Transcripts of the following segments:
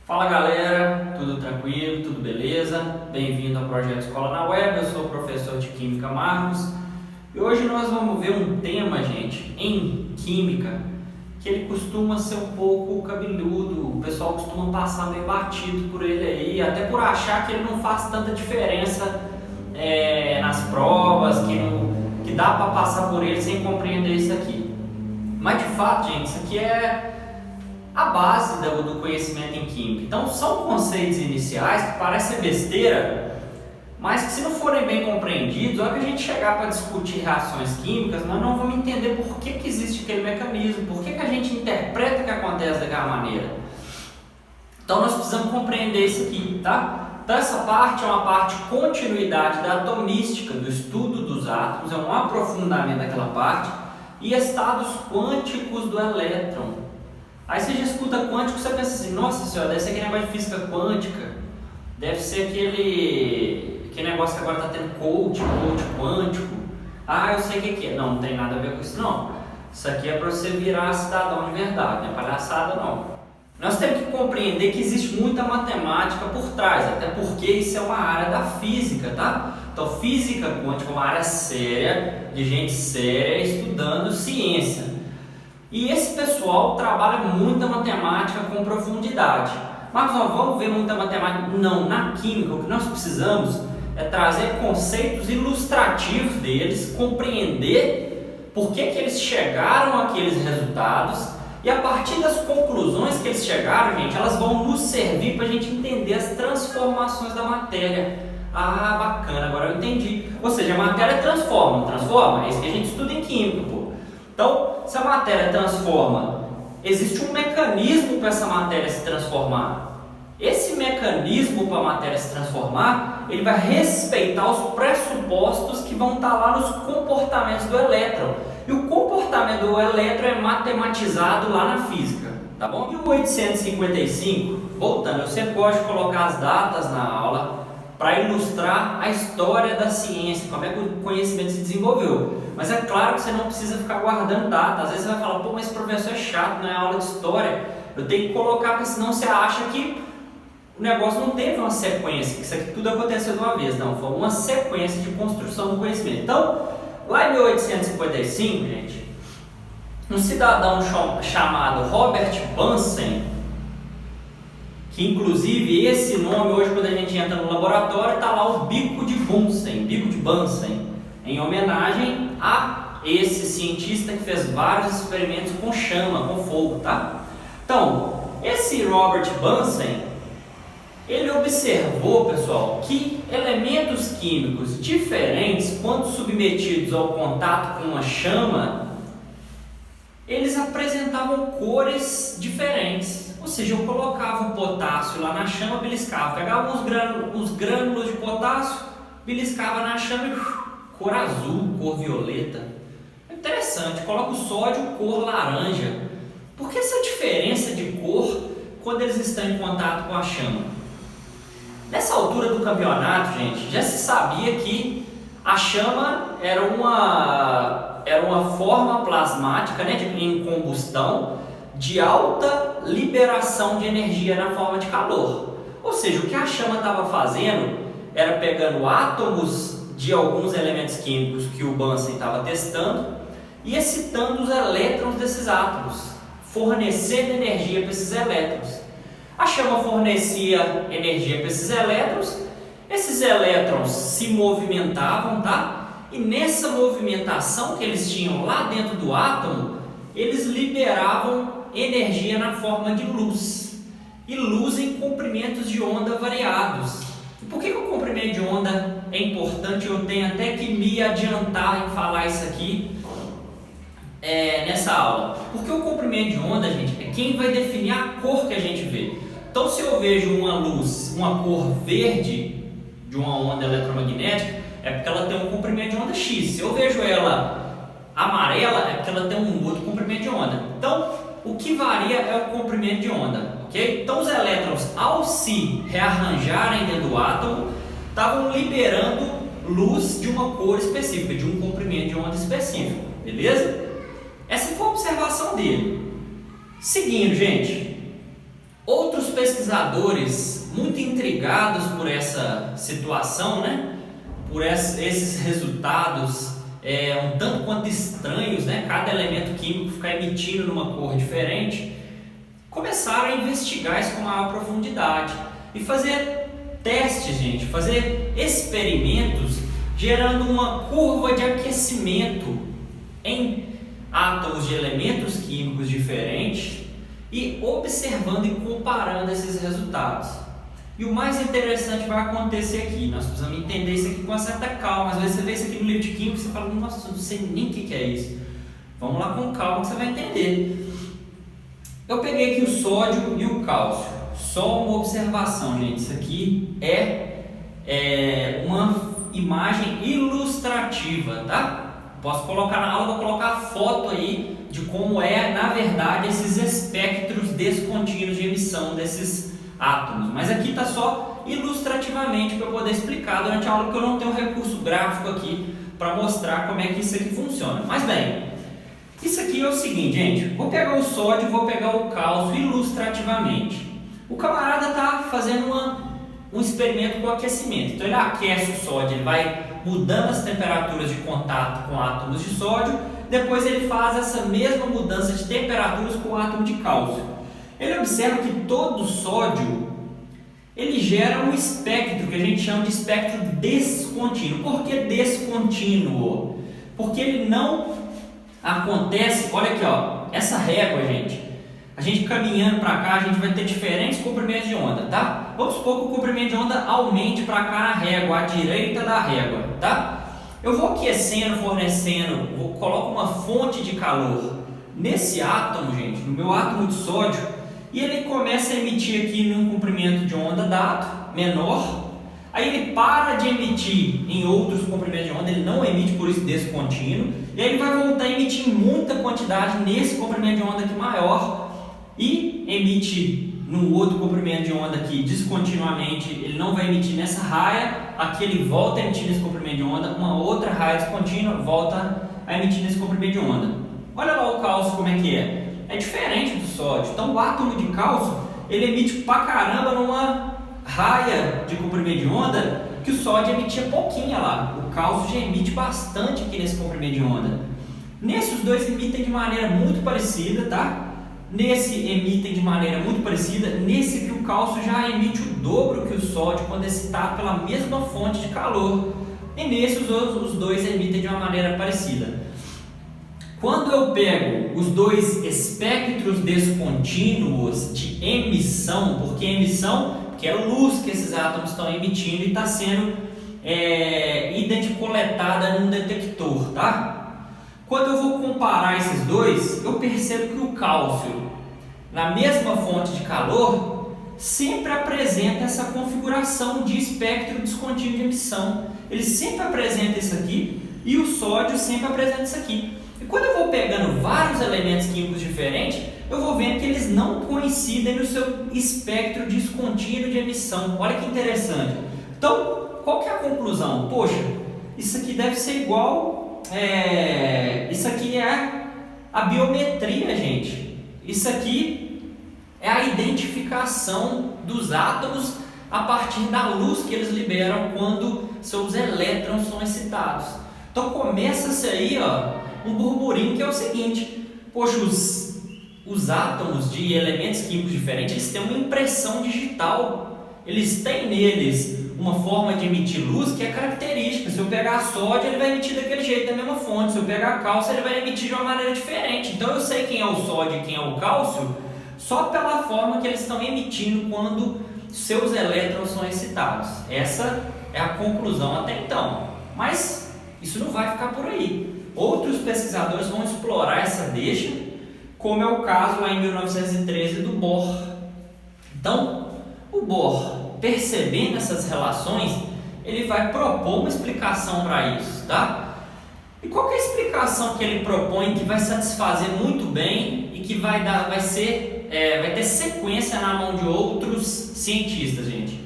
Fala galera, tudo tranquilo, tudo beleza? Bem-vindo ao Projeto Escola na Web, eu sou o professor de Química Marcos e hoje nós vamos ver um tema, gente, em Química, que ele costuma ser um pouco cabeludo, o pessoal costuma passar meio batido por ele aí, até por achar que ele não faz tanta diferença nas provas, que dá para passar por ele sem compreender isso aqui. Mas de fato, gente, isso aqui é a base do conhecimento em Química. Então são conceitos iniciais que parecem besteira, mas que se não forem bem compreendidos, na hora que a gente chegar para discutir reações químicas, nós não vamos entender por que existe aquele mecanismo, por que a gente interpreta que acontece daquela maneira. Então nós precisamos compreender isso aqui, tá? Então essa parte é uma parte de continuidade da atomística, do estudo dos átomos, é um aprofundamento daquela parte, e estados quânticos do elétron. Aí você já escuta quântico, você pensa assim, nossa senhora, deve ser aquele negócio de física quântica, deve ser aquele negócio que agora está tendo coach quântico. Ah, eu sei o que é. Não tem nada a ver com isso não. Isso aqui é para você virar cidadão de verdade, não é palhaçada não. Nós temos que compreender que existe muita matemática por trás, até porque isso é uma área da física, tá? Então física quântica é uma área séria, de gente séria estudando ciência. E esse pessoal trabalha muita matemática com profundidade. Mas nós vamos ver muita matemática? Não, na química o que nós precisamos é trazer conceitos ilustrativos deles, compreender por que eles chegaram àqueles resultados e a partir das conclusões que eles chegaram, gente, elas vão nos servir para a gente entender as transformações da matéria. Ah, bacana, agora eu entendi. Ou seja, a matéria transforma, é isso que a gente estuda em química, pô. Então, se a matéria transforma, existe um mecanismo para essa matéria se transformar. Esse mecanismo para a matéria se transformar, ele vai respeitar os pressupostos que vão estar lá nos comportamentos do elétron. E o comportamento do elétron é matematizado lá na física, tá bom? Em 1855, voltando, eu sempre gosto de colocar as datas na aula para ilustrar a história da ciência, como é que o conhecimento se desenvolveu. Mas é claro que você não precisa ficar guardando data. Às vezes você vai falar, pô, mas esse professor é chato, não é aula de história. Eu tenho que colocar, porque senão você acha que o negócio não teve uma sequência, que isso aqui tudo aconteceu de uma vez. Não, foi uma sequência de construção do conhecimento. Então, lá em 1855, gente, um cidadão chamado Robert Bunsen, que inclusive esse nome hoje quando a gente entra no laboratório está lá o bico de Bunsen, em homenagem a esse cientista que fez vários experimentos com chama, com fogo, tá? Então, esse Robert Bunsen, ele observou, pessoal, que elementos químicos diferentes, quando submetidos ao contato com uma chama, eles apresentavam cores diferentes. Ou seja, eu colocava o potássio lá na chama, beliscava, pegava os grânulos de potássio, beliscava na chama e cor azul, cor violeta. É interessante, coloca o sódio, cor laranja. Por que essa diferença de cor quando eles estão em contato com a chama? Nessa altura do campeonato, gente, já se sabia que a chama era uma forma plasmática, né, em combustão, de alta liberação de energia na forma de calor. Ou seja, o que a chama estava fazendo era pegando átomos de alguns elementos químicos que o Bunsen estava testando e excitando os elétrons desses átomos, fornecendo energia para esses elétrons. A chama fornecia energia para esses elétrons se movimentavam, tá? E nessa movimentação que eles tinham lá dentro do átomo, eles liberavam energia na forma de luz, e luz em comprimentos de onda variados. E por que o comprimento de onda é importante? Eu tenho até que me adiantar em falar isso aqui nessa aula. Porque o comprimento de onda, gente, é quem vai definir a cor que a gente vê. Então, se eu vejo uma luz, uma cor verde de uma onda eletromagnética, é porque ela tem um comprimento de onda X. Se eu vejo ela amarela, é porque ela tem um outro comprimento de onda. Então, o que varia é o comprimento de onda, ok? Então, os elétrons, ao se rearranjarem dentro do átomo, estavam liberando luz de uma cor específica, de um comprimento de onda específico, beleza? Essa foi a observação dele. Seguindo, gente, outros pesquisadores muito intrigados por essa situação, né? Por esses resultados um tanto quanto estranhos, né? Cada elemento químico ficar emitindo numa cor diferente, começaram a investigar isso com maior profundidade e fazer testes, gente, fazer experimentos gerando uma curva de aquecimento em átomos de elementos químicos diferentes e observando e comparando esses resultados. E o mais interessante vai acontecer aqui. Nós precisamos entender isso aqui com uma certa calma. Às vezes você vê isso aqui no livro de química e você fala, nossa, não sei nem o que é isso. Vamos lá com calma que você vai entender. Eu peguei aqui o sódio e o cálcio. Só uma observação, gente. Isso aqui é uma imagem ilustrativa, tá? Posso colocar na aula, vou colocar a foto aí de como na verdade, esses espectros descontínuos de emissão desses átomos. Mas aqui está só ilustrativamente para eu poder explicar durante a aula, porque eu não tenho um recurso gráfico aqui para mostrar como é que isso aqui funciona. Mas bem, isso aqui é o seguinte, gente. Vou pegar o sódio e vou pegar o cálcio ilustrativamente. O camarada está fazendo um experimento com aquecimento. Então ele aquece o sódio, ele vai mudando as temperaturas de contato com átomos de sódio, depois ele faz essa mesma mudança de temperaturas com o átomo de cálcio. Ele observa que todo sódio ele gera um espectro que a gente chama de espectro descontínuo. Por que descontínuo? Porque ele não acontece, olha aqui, ó, essa régua, gente, a gente caminhando para cá, a gente vai ter diferentes comprimentos de onda, tá? Vamos supor que o comprimento de onda aumente para cá na régua, à direita da régua, tá? Eu vou aquecendo, fornecendo, coloco uma fonte de calor nesse átomo, gente, no meu átomo de sódio, e ele começa a emitir aqui num comprimento de onda dado, menor, aí ele para de emitir em outros comprimentos de onda, ele não emite por isso descontínuo, e aí ele vai voltar a emitir em muita quantidade nesse comprimento de onda aqui maior, e emite no outro comprimento de onda aqui descontinuamente, ele não vai emitir nessa raia, aqui ele volta a emitir nesse comprimento de onda, uma outra raia descontínua volta a emitir nesse comprimento de onda. Olha lá o cálcio como é que é. É diferente do sódio. Então o átomo de cálcio ele emite pra caramba numa raia de comprimento de onda que o sódio emitia pouquinho lá. O cálcio já emite bastante aqui nesse comprimento de onda. Nesse os dois emitem de maneira muito parecida, tá? Nesse emitem de maneira muito parecida. Nesse que o cálcio já emite o dobro que o sódio quando excitado pela mesma fonte de calor. E nesse os dois emitem de uma maneira parecida. Quando eu pego os dois espectros descontínuos de emissão, porque emissão, que é a luz que esses átomos estão emitindo e está sendo coletada num detector, tá? Quando eu vou comparar esses dois, eu percebo que o cálcio, na mesma fonte de calor, sempre apresenta essa configuração de espectro descontínuo de emissão. Ele sempre apresenta isso aqui e o sódio sempre apresenta isso aqui. E quando eu vou pegando vários elementos químicos diferentes, eu vou vendo que eles não coincidem no seu espectro descontínuo de emissão. Olha que interessante. Então, qual que é a conclusão? Poxa, isso aqui deve ser igual... isso aqui é a biometria, gente. Isso aqui é a identificação dos átomos a partir da luz que eles liberam quando seus elétrons são excitados. Então começa-se aí, ó, um burburinho que é o seguinte: poxa, os átomos de elementos químicos diferentes, eles têm uma impressão digital, eles têm neles uma forma de emitir luz que é característica. Se eu pegar sódio, ele vai emitir daquele jeito, da mesma fonte. Se eu pegar cálcio, ele vai emitir de uma maneira diferente. Então eu sei quem é o sódio e quem é o cálcio só pela forma que eles estão emitindo quando seus elétrons são excitados. Essa é a conclusão até então. Mas isso não vai ficar por aí. Outros pesquisadores vão explorar essa deixa, como é o caso lá em 1913 do Bohr. Então, o Bohr, percebendo essas relações, ele vai propor uma explicação para isso, tá? E qual que é a explicação que ele propõe que vai satisfazer muito bem e que vai ter sequência na mão de outros cientistas, gente?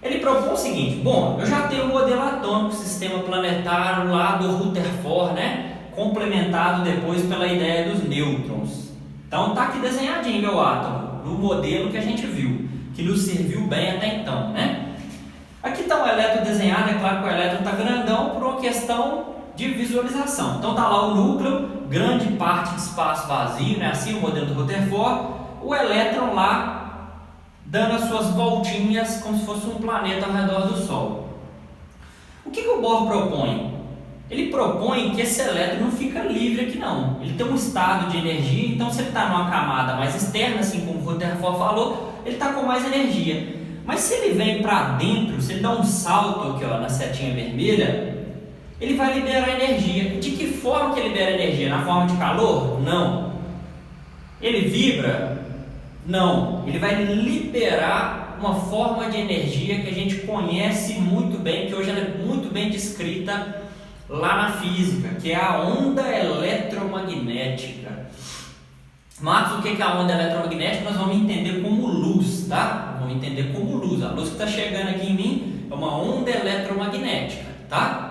Ele propõe o seguinte: bom, eu já tenho um modelo atômico, sistema planetário lá do Rutherford, né? Complementado depois pela ideia dos nêutrons. Então tá aqui desenhadinho meu átomo. no modelo que a gente viu, que nos serviu bem até então, né? Aqui está o elétron desenhado, é claro que o elétron está grandão por uma questão de visualização. Então está lá o núcleo, grande parte de espaço vazio, né? Assim o modelo do Rutherford, o elétron lá dando as suas voltinhas como se fosse um planeta ao redor do Sol. O que o Bohr propõe? Ele propõe que esse elétron não fica livre aqui não. Ele tem um estado de energia, então se ele está numa camada mais externa, assim como o Rutherford falou, ele está com mais energia. Mas se ele vem para dentro, se ele dá um salto aqui ó, na setinha vermelha, ele vai liberar energia. De que forma que ele libera energia? Na forma de calor? Não. Ele vibra? Não. Ele vai liberar uma forma de energia que a gente conhece muito bem, que hoje ela é muito bem descrita lá na física, que é a onda eletromagnética. Marcos, o que é a onda eletromagnética? Nós vamos entender como luz, tá? Vamos entender como luz. A luz que está chegando aqui em mim é uma onda eletromagnética, tá?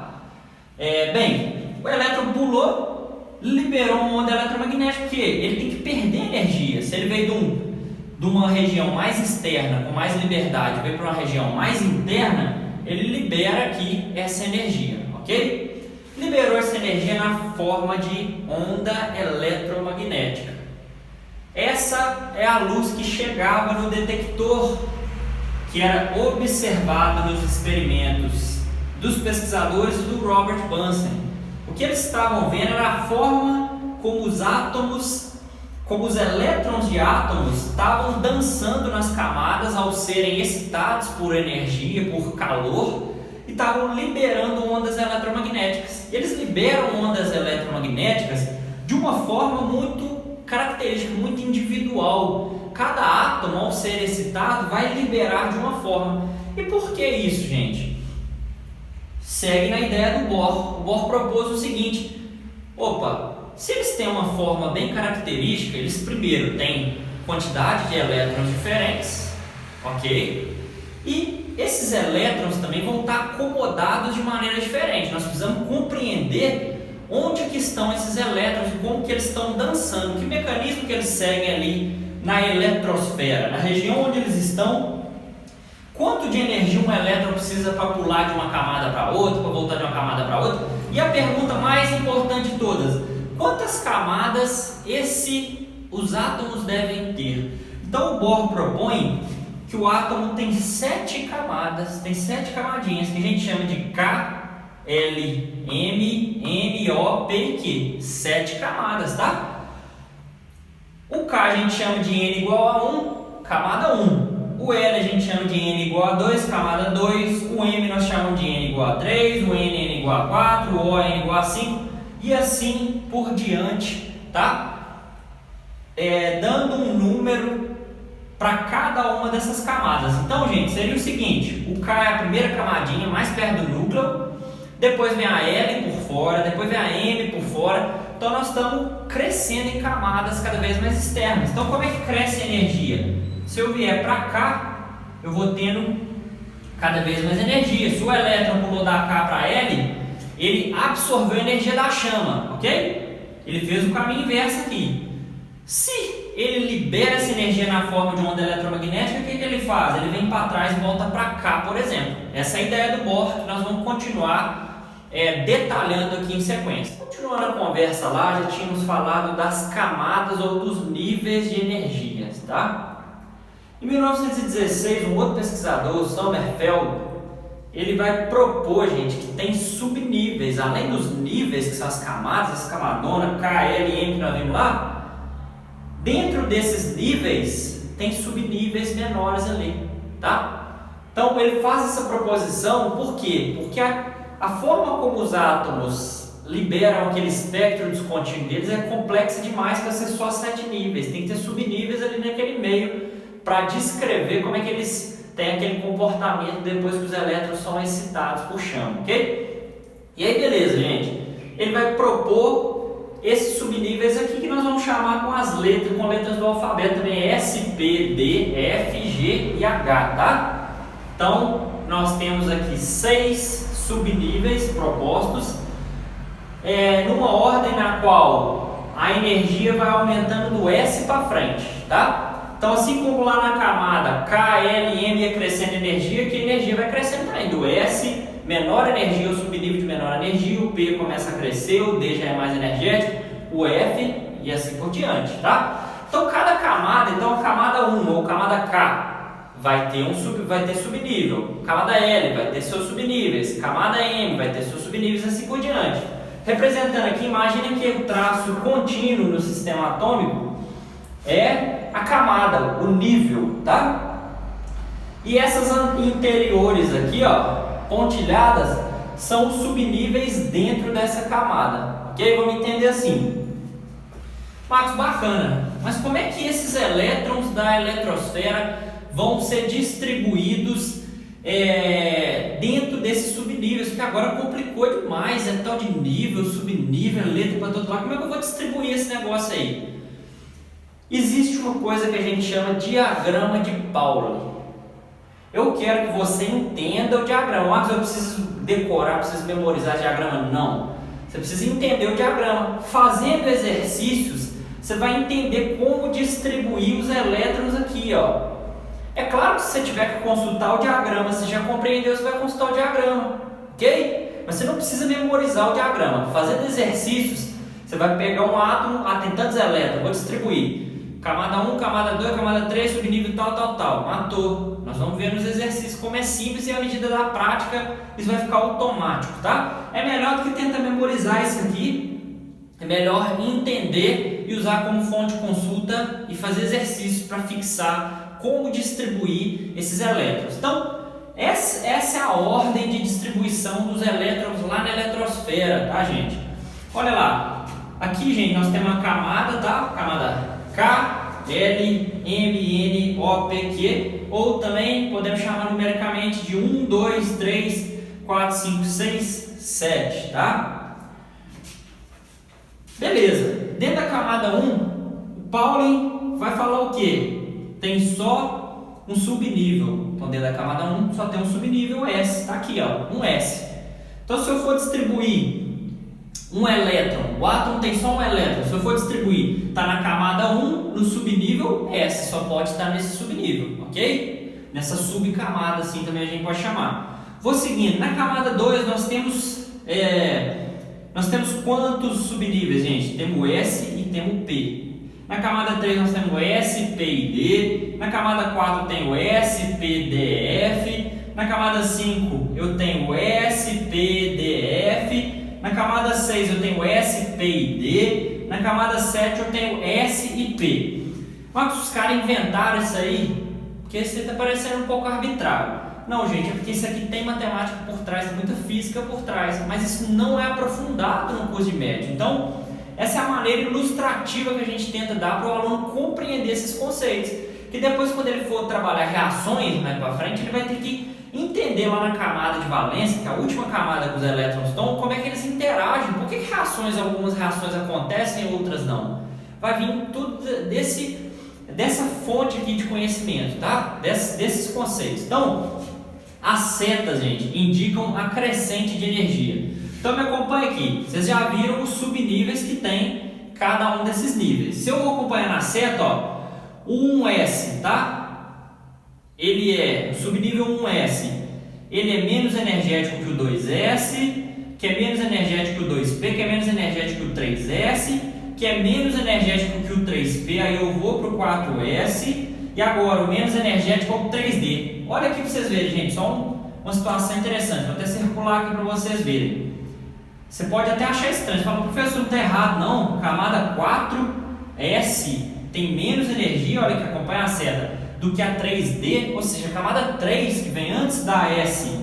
Bem, o elétron pulou, liberou uma onda eletromagnética, porque ele tem que perder energia. Se ele veio de uma região mais externa, com mais liberdade, veio para uma região mais interna, ele libera aqui essa energia, ok? Liberou essa energia na forma de onda eletromagnética. Essa é a luz que chegava no detector, que era observado nos experimentos dos pesquisadores do Robert Bunsen. O que eles estavam vendo era a forma como os átomos, como os elétrons de átomos estavam dançando nas camadas ao serem excitados por energia, por calor, e estavam liberando ondas eletromagnéticas. E eles liberam ondas eletromagnéticas de uma forma muito característica, muito individual. Cada átomo, ao ser excitado, vai liberar de uma forma. E por que isso, gente? Segue na ideia do Bohr. O Bohr propôs o seguinte: se eles têm uma forma bem característica, eles primeiro têm quantidade de elétrons diferentes, ok? E esses elétrons também vão estar acomodados de maneira diferente. Nós precisamos compreender onde que estão esses elétrons e como que eles estão dançando, que mecanismo que eles seguem ali na eletrosfera, na região onde eles estão, quanto de energia um elétron precisa para pular de uma camada para outra, para voltar de uma camada para outra, e a pergunta mais importante de todas: quantas camadas os átomos devem ter? Então o Bohr propõe que o átomo tem 7 camadas, tem 7 camadinhas, que a gente chama de K, L, M, N, O, P e Q. 7 camadas, tá? O K a gente chama de N igual a 1, camada 1. O L a gente chama de N igual a 2, camada 2. O M nós chamamos de N igual a 3, o N igual a 4, o O N igual a 5 e assim por diante, tá? Dando um número para cada uma dessas camadas. Então, gente, seria o seguinte: o K é a primeira camadinha mais perto do núcleo, depois vem a L por fora, depois vem a M por fora. Então nós estamos crescendo em camadas cada vez mais externas. Então como é que cresce a energia? Se eu vier para cá, eu vou tendo cada vez mais energia. Se o elétron pulou da K para L, ele absorveu a energia da chama, ok? Ele fez o caminho inverso aqui. Se ele libera essa energia na forma de onda eletromagnética, o que ele faz? Ele vem para trás e volta para cá, por exemplo. Essa é a ideia do Bohr, que nós vamos continuar detalhando aqui em sequência. Continuando a conversa lá, já tínhamos falado das camadas ou dos níveis de energias, tá? Em 1916, um outro pesquisador, o Sommerfeld, ele vai propor, gente, que tem subníveis, além dos níveis, que são as camadas, as camadonas, K, L, M, que nós vimos lá, dentro desses níveis tem subníveis menores ali, tá? Então ele faz essa proposição, por quê? Porque a forma como os átomos liberam aquele espectro descontínuo deles é complexa demais para ser só 7 níveis. Tem que ter subníveis ali naquele meio para descrever como é que eles têm aquele comportamento depois que os elétrons são excitados por chama, ok? E aí beleza, gente. Ele vai propor esses subníveis aqui que nós vamos chamar com letras do alfabeto também, S, P, D, F, G e H, tá? Então nós temos aqui 6 subníveis propostos, numa ordem na qual a energia vai aumentando do S para frente, tá? Então, assim como lá na camada K, L, M ia crescendo energia, aqui a energia vai crescendo também. Do S, menor energia, o subnível de menor energia, o P começa a crescer, o D já é mais energético, o F e assim por diante, tá? Então, cada camada, então a camada 1 ou camada K vai ter subnível, camada L vai ter seus subníveis, camada M vai ter seus subníveis e assim por diante. Representando aqui, imagine que o traço contínuo no sistema atômico é a camada, o nível, tá? E essas interiores aqui, ó, pontilhadas, são os subníveis dentro dessa camada, ok? Vamos entender assim. Marcos, bacana, mas como é que esses elétrons da eletrosfera vão ser distribuídos dentro desses subníveis? Porque agora complicou demais, é tal de nível, subnível, letra para todo lado. Como é que eu vou distribuir esse negócio aí? Existe uma coisa que a gente chama de diagrama de Pauli. Eu quero que você entenda o diagrama. Marcos, eu preciso decorar, preciso memorizar diagrama? Não. Você precisa entender o diagrama. Fazendo exercícios, você vai entender como distribuir os elétrons aqui, ó. É claro que se você tiver que consultar o diagrama, você já compreendeu, você vai consultar o diagrama, ok? Mas você não precisa memorizar o diagrama. Fazendo exercícios, você vai pegar um átomo, tem tantos elétrons, vou distribuir. Camada 1, camada 2, camada 3, subnível tal. Matou. Nós vamos ver nos exercícios como é simples e à medida da prática isso vai ficar automático, tá? É melhor do que tentar memorizar isso aqui. É melhor entender e usar como fonte de consulta e fazer exercícios para fixar como distribuir esses elétrons. Então, essa é a ordem de distribuição dos elétrons lá na eletrosfera, tá, gente? Olha lá. Aqui, gente, nós temos uma camada, tá? Camada K, L, M, N, O, P, Q, ou também podemos chamar numericamente de 1, 2, 3, 4, 5, 6, 7, tá? Beleza. Dentro da camada 1, o Pauli vai falar o quê? Tem só um subnível. Então, dentro da camada 1 só tem um subnível S, tá aqui, ó, um S. Então, se eu for distribuir um elétron, o átomo tem só um elétron, se eu for distribuir, está na camada 1, no subnível S, só pode estar nesse subnível, ok? Nessa subcamada, assim também a gente pode chamar. Vou seguindo, na camada 2 nós temos quantos subníveis, gente? Temos o S e temos o P. Na camada 3 nós temos o S, P e D. Na camada 4 tem o S, P, D, F. Na camada 5 eu tenho o S, P, D, F. Na camada 6 eu tenho S, P e D. Na camada 7 eu tenho S e P. Mas os caras inventaram isso aí porque isso está parecendo um pouco arbitrário. Não, gente, é porque isso aqui tem matemática por trás, tem muita física por trás, mas isso não é aprofundado no curso de médio. Então, essa é a maneira ilustrativa que a gente tenta dar para o aluno compreender esses conceitos. Que depois, quando ele for trabalhar reações mais para frente, ele vai ter que entender lá na camada de valência, que é a última camada que os elétrons estão, como é que eles interagem, por que algumas reações acontecem e outras não. Vai vir tudo dessa fonte aqui de conhecimento, tá? Desses conceitos. Então, as setas, gente, indicam a crescente de energia. Então me acompanha aqui. Vocês já viram os subníveis que tem cada um desses níveis. Se eu vou acompanhar na seta, ó, o 1S, tá? Ele é o subnível 1S. Ele é menos energético que o 2S, que é menos energético que o 2P, que é menos energético que o 3S, que é menos energético que o 3P. Aí eu vou para o 4S. E agora, o menos energético é o 3D. Olha aqui para vocês verem, gente, só uma situação interessante. Vou até circular aqui para vocês verem. Você pode até achar estranho. Você fala, professor, não está errado, não. Camada 4S tem menos energia, olha que acompanha a seta, do que a 3D. Ou seja, a camada 3, que vem antes da S,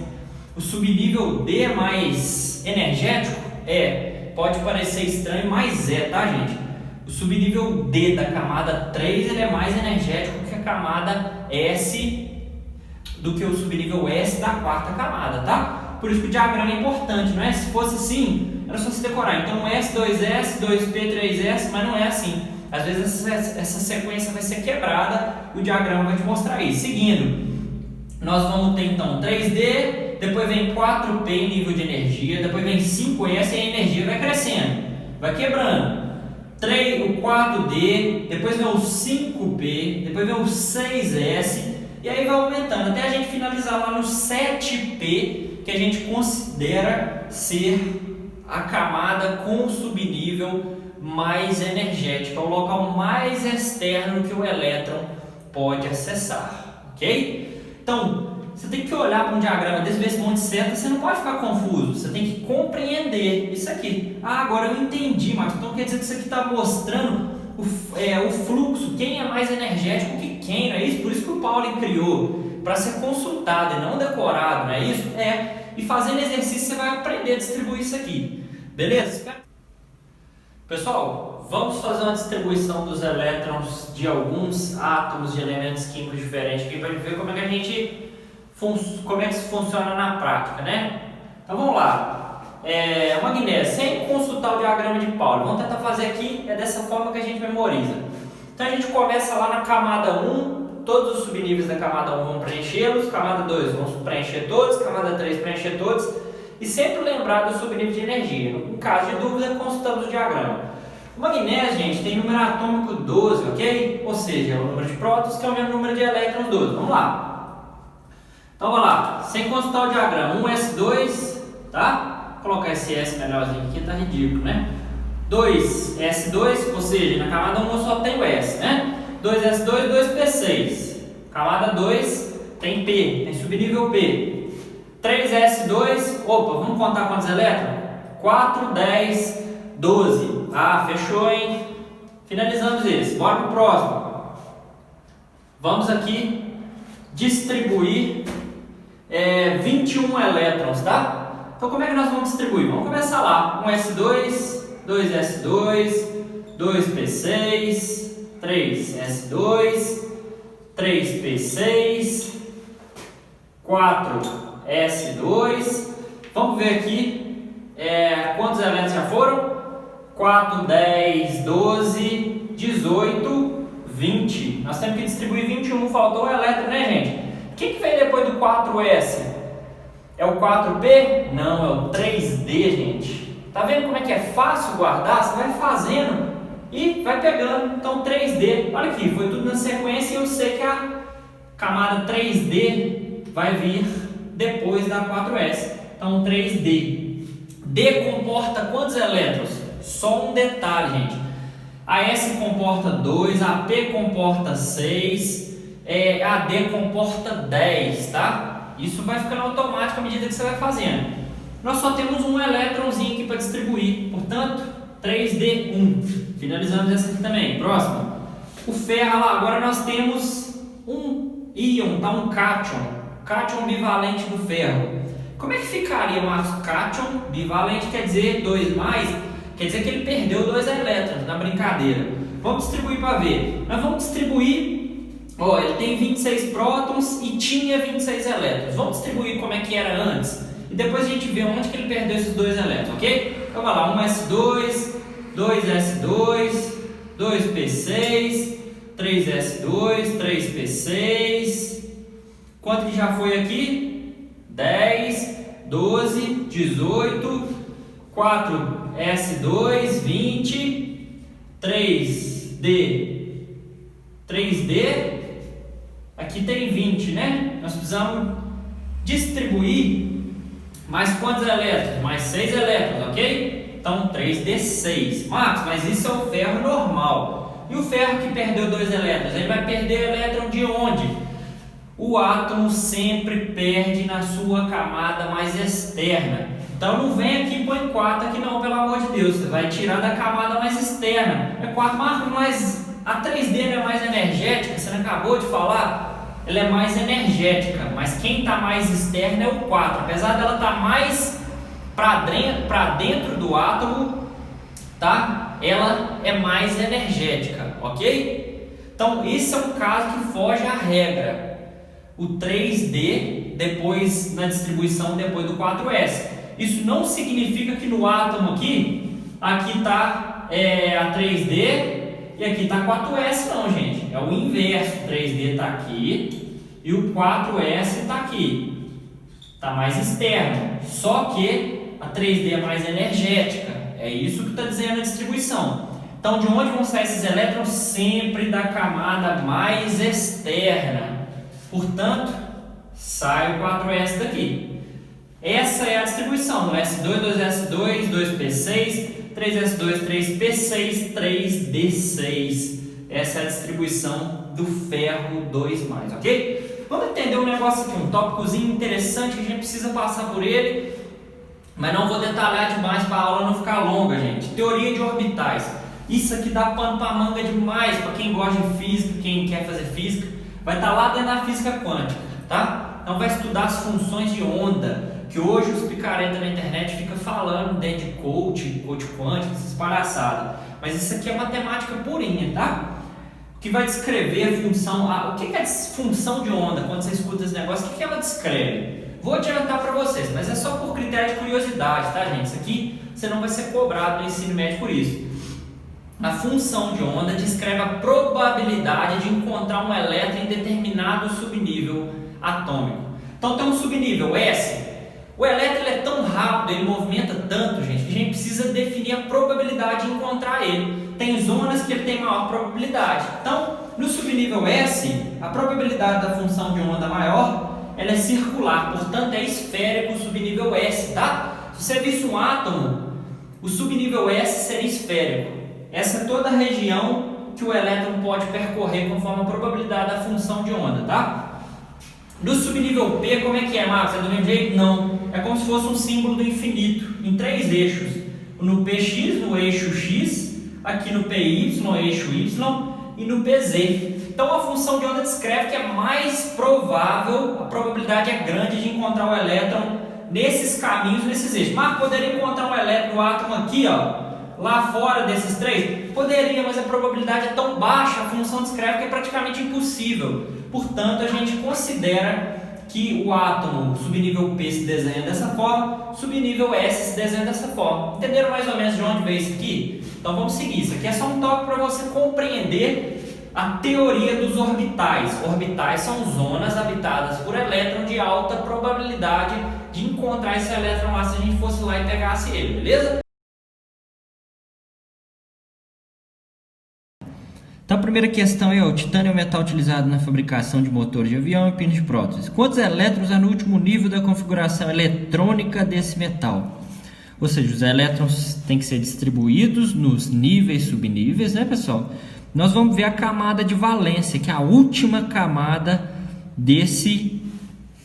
o subnível D é mais energético? Pode parecer estranho, mas tá, gente? O subnível D da camada 3 ele é mais energético que a camada S, do que o subnível S da quarta camada, tá? Por isso que o diagrama é importante, não é? Se fosse assim, era só se decorar. Então S, 2S, 2P, 3S, mas não é assim. Às vezes essa sequência vai ser quebrada, o diagrama vai te mostrar isso. Seguindo, nós vamos ter então 3D, depois vem 4P em nível de energia, depois vem 5S e a energia vai crescendo, vai quebrando. o 4D, depois vem o 5P, depois vem o 6S, e aí vai aumentando até a gente finalizar lá no 7P, que a gente considera ser a camada com subnível mais energética, o local mais externo que o elétron pode acessar, ok? Então, você tem que olhar para um diagrama desse, ver se monte certo, você não pode ficar confuso, você tem que compreender isso aqui. Ah, agora eu entendi, Marcos, então quer dizer que isso aqui está mostrando o fluxo, quem é mais energético que quem, não é isso? Por isso que o Pauling criou, para ser consultado e não decorado, não é isso? E fazendo exercício você vai aprender a distribuir isso aqui, beleza? Pessoal, vamos fazer uma distribuição dos elétrons de alguns átomos de elementos químicos diferentes aqui para ver como é que como é que isso funciona na prática, né? Então vamos lá. Magnésio, sem consultar o diagrama de Pauling, vamos tentar fazer aqui, dessa forma que a gente memoriza. Então a gente começa lá na camada 1, todos os subníveis da camada 1 vão preenchê-los, camada 2 vamos preencher todos, camada 3 preencher todos, e sempre lembrar do subnível de energia. Em caso de dúvida, consultamos o diagrama. O magnésio, gente, tem número atômico 12, ok? Ou seja, é o número de prótons que é o mesmo número de elétrons 12. Vamos lá. Então vamos lá, sem consultar o diagrama, 1s2, tá? Vou colocar esse S melhorzinho aqui, tá ridículo, né? 2s2, ou seja, na camada 1 eu só tenho S, né? 2s2, 2p6. Camada 2 tem P, tem subnível P. 3s2, opa, vamos contar quantos elétrons? 4, 10, 12. Ah, fechou, hein? Finalizamos esse. Bora pro próximo. Vamos aqui distribuir 21 elétrons, tá? Então como é que nós vamos distribuir? Vamos começar lá. 1s2, 2s2, 2p6, 3s2, 3p6, 4s2. Vamos ver aqui quantos elétrons já foram? 4, 10, 12, 18, 20. Nós temos que distribuir 21, faltou um elétron, né, gente? O que vem depois do 4S? É o 4P? Não, é o 3D, gente. Tá vendo como é que é fácil guardar? Você vai fazendo e vai pegando. Então 3D, olha aqui, foi tudo na sequência e eu sei que a camada 3D vai vir depois da 4S. Então 3D. D comporta quantos elétrons? Só um detalhe, gente. A S comporta 2, a P comporta 6, a D comporta 10, tá? Isso vai ficando automático à medida que você vai fazendo. Nós só temos um elétronzinho aqui para distribuir, portanto, 3D1. Finalizamos essa aqui também. Próximo. O ferro lá, agora nós temos um íon, tá? Um cátion. Cátion bivalente do ferro. Como é que ficaria, Marcos? Cátion bivalente quer dizer 2 mais, quer dizer que ele perdeu 2 elétrons na brincadeira. Vamos distribuir para ver. Nós vamos distribuir. Ele tem 26 prótons e tinha 26 elétrons. Vamos distribuir como é que era antes e depois a gente vê onde que ele perdeu esses 2 elétrons, ok? Então vai lá, 1s2, 2s2, 2p6, 3s2, 3p6. Quanto que já foi aqui? 10, 12, 18, 4s2, 20, 3D, aqui tem 20, né? Nós precisamos distribuir mais quantos elétrons? Mais 6 elétrons, ok? Então 3D6. Marcos, mas isso é o ferro normal. E o ferro que perdeu 2 elétrons? Ele vai perder elétron de onde? O átomo sempre perde na sua camada mais externa. Então não vem aqui e põe 4 aqui não, pelo amor de Deus. Você vai tirar da camada mais externa. É 4, Marcos, mas a 3D não é mais energética? Você não acabou de falar? Ela é mais energética, mas quem está mais externo é o 4. Apesar dela estar mais para dentro do átomo, tá? Ela é mais energética, ok? Então esse é um caso que foge à regra. O 3D depois na distribuição depois do 4S. Isso não significa que no átomo aqui está a 3D e aqui está 4S não, gente. É o inverso. O 3D está aqui e o 4S está aqui. Está mais externo. Só que a 3D é mais energética. É isso que está dizendo a distribuição. Então, de onde vão sair esses elétrons? Sempre da camada mais externa. Portanto, sai o 4s daqui. Essa é a distribuição, no S2, 2s2, 2p6, 3s2, 3p6, 3d6. Essa é a distribuição do ferro 2+, ok? Vamos entender um negócio aqui, um tópicozinho interessante que a gente precisa passar por ele, mas não vou detalhar demais para a aula não ficar longa, gente. Teoria de orbitais. Isso aqui dá pano para manga demais para quem gosta de física, quem quer fazer física. Vai estar lá dentro da física quântica, tá? Então vai estudar as funções de onda, que hoje os picaretas na internet ficam falando dentro de coach quântico, essas palhaçadas. Mas isso aqui é matemática purinha, tá? Que vai descrever a função. O que é a função de onda? Quando você escuta esse negócio, o que ela descreve? Vou adiantar para vocês, mas é só por critério de curiosidade, tá, gente? Isso aqui você não vai ser cobrado no ensino médio por isso. A função de onda descreve a probabilidade de encontrar um elétron em determinado subnível atômico. Então tem um subnível S. O elétron é tão rápido, ele movimenta tanto, gente, que a gente precisa definir a probabilidade de encontrar ele. Tem zonas que ele tem maior probabilidade. Então, no subnível S, a probabilidade da função de onda maior, ela é circular, portanto é esférico o subnível S, tá? Se você visse um átomo, o subnível S seria esférico. Essa é toda a região que o elétron pode percorrer conforme a probabilidade da função de onda, tá? No subnível P, como é que é, Marcos? É do mesmo jeito? Não. É como se fosse um símbolo do infinito, em 3 eixos. No PX, no eixo X, aqui no PY, no eixo Y, e no PZ. Então a função de onda descreve que é mais provável, a probabilidade é grande de encontrar o elétron nesses caminhos, nesses eixos. Marcos, poderia encontrar um elétron, um átomo aqui, ó, lá fora desses 3? Poderia, mas a probabilidade é tão baixa, a função descreve que é praticamente impossível. Portanto, a gente considera que o átomo subnível P se desenha dessa forma, subnível S se desenha dessa forma. Entenderam mais ou menos de onde veio isso aqui? Então vamos seguir. Isso aqui é só um toque para você compreender a teoria dos orbitais. Orbitais são zonas habitadas por elétron de alta probabilidade de encontrar esse elétron lá se a gente fosse lá e pegasse ele, beleza? Então a primeira questão é: o titânio é o metal utilizado na fabricação de motores de avião e pinos de prótese. Quantos elétrons há no último nível da configuração eletrônica desse metal? Ou seja, os elétrons têm que ser distribuídos nos níveis, subníveis, né, pessoal? Nós vamos ver a camada de valência, que é a última camada desse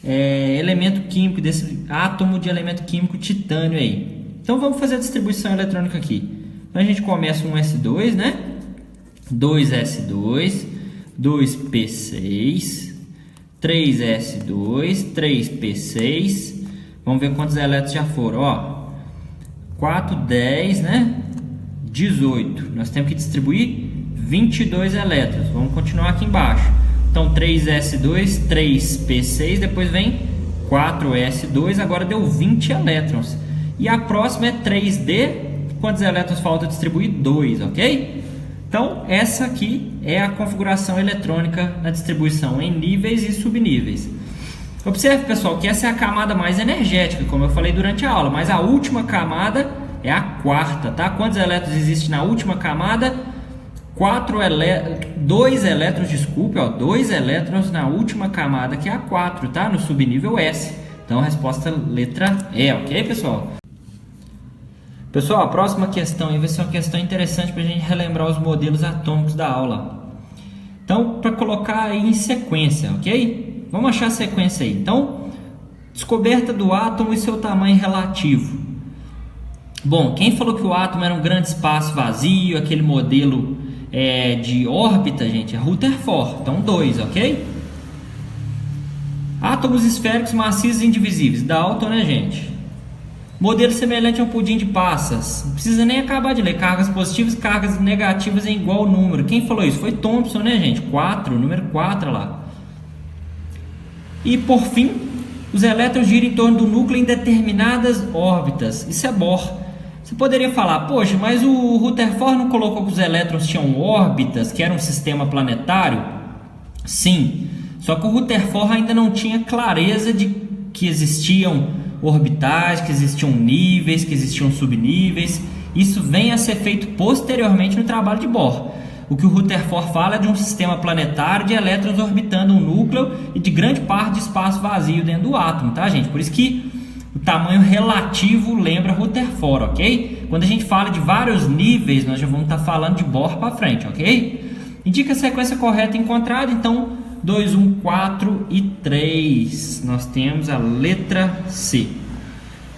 elemento químico, desse átomo de elemento químico titânio aí. Então vamos fazer a distribuição eletrônica aqui. Então a gente começa um S2, né? 2s2, 2p6, 3s2, 3p6. Vamos ver quantos elétrons já foram, ó. 4, 10, né? 18. Nós temos que distribuir 22 elétrons. Vamos continuar aqui embaixo. Então 3s2, 3p6, depois vem 4s2, agora deu 20 elétrons. E a próxima é 3d. Quantos elétrons falta distribuir? 2, ok? Então, essa aqui é a configuração eletrônica na distribuição em níveis e subníveis. Observe, pessoal, que essa é a camada mais energética, como eu falei durante a aula, mas a última camada é a quarta, tá? Quantos elétrons existem na última camada? 2 elétrons, desculpe, ó, 2 elétrons na última camada, que é a 4, tá? No subnível S. Então, a resposta letra E, ok, pessoal? Pessoal, a próxima questão aí vai ser uma questão interessante para a gente relembrar os modelos atômicos da aula. Então, para colocar aí em sequência, ok? Vamos achar a sequência aí. Então, descoberta do átomo e seu tamanho relativo. Bom, quem falou que o átomo era um grande espaço vazio, aquele modelo de órbita, gente, é Rutherford. Então, 2, ok? Átomos esféricos maciços e indivisíveis. Dalton, né, gente? Modelo semelhante a um pudim de passas. Não precisa nem acabar de ler. Cargas positivas e cargas negativas em igual número. Quem falou isso? Foi Thomson, né, gente? 4, número 4 lá. E, por fim, os elétrons giram em torno do núcleo em determinadas órbitas. Isso é Bohr. Você poderia falar, poxa, mas o Rutherford não colocou que os elétrons tinham órbitas, que era um sistema planetário? Sim. Só que o Rutherford ainda não tinha clareza de que existiam orbitais, que existiam níveis, que existiam subníveis. isso vem a ser feito posteriormente no trabalho de Bohr. O que o Rutherford fala é de um sistema planetário de elétrons orbitando um núcleo e de grande parte de espaço vazio dentro do átomo, tá, gente? Por isso que o tamanho relativo lembra Rutherford, ok? Quando a gente fala de vários níveis, nós já vamos estar falando de Bohr para frente, ok? Indica a sequência correta encontrada, então 2, 1, 4 e 3. Nós temos a letra C.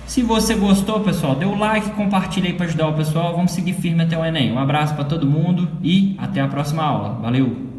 Se você gostou, pessoal, dê o like, compartilha aí para ajudar o pessoal. Vamos seguir firme até o Enem. Um abraço para todo mundo e até a próxima aula. Valeu!